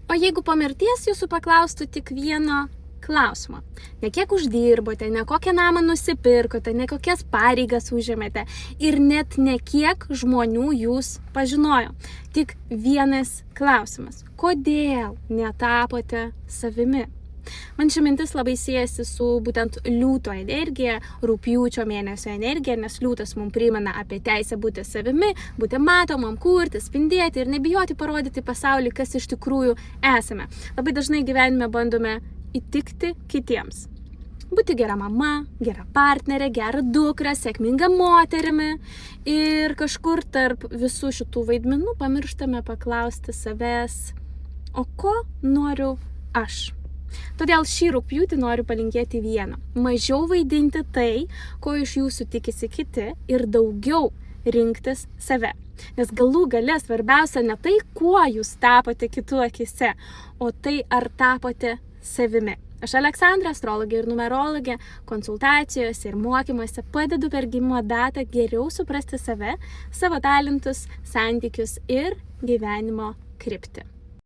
O jeigu po mirties jūsų paklaustų tik vieno klausimo, ne kiek uždirbote, ne kokią namą nusipirkote, ne kokias pareigas užėmėte ir net ne kiek žmonių jūs pažinojo. Tik vienas klausimas. Kodėl netapote savimi? Man ši mintis labai siejasi su būtent liūto energija, rugpjūčio mėnesio energija, nes liūtas mums primena apie teisę būti savimi, būti matomam, kurti, spindėti ir nebijoti parodyti pasauliui, kas iš tikrųjų esame. Labai dažnai gyvenime bandome įtikti kitiems. Būti gera mama, gera partnerė, gera dukra, sėkminga moterimi ir kažkur tarp visų šitų vaidmenų pamirštame paklausti savęs, o ko noriu aš? Todėl šį rugpjūtį noriu palinkėti vieno. Mažiau vaidinti tai, ko iš jūsų tikisi kiti ir daugiau rinktis save. Nes galų gale svarbiausia ne tai, kuo jūs tapote kitų akise, o tai, ar tapote savimi. Aš Aleksandra, astrologė ir numerologė, konsultacijose ir mokymuose padedu per gimimo datą geriau suprasti save, savo talentus, santykius ir gyvenimo kryptį.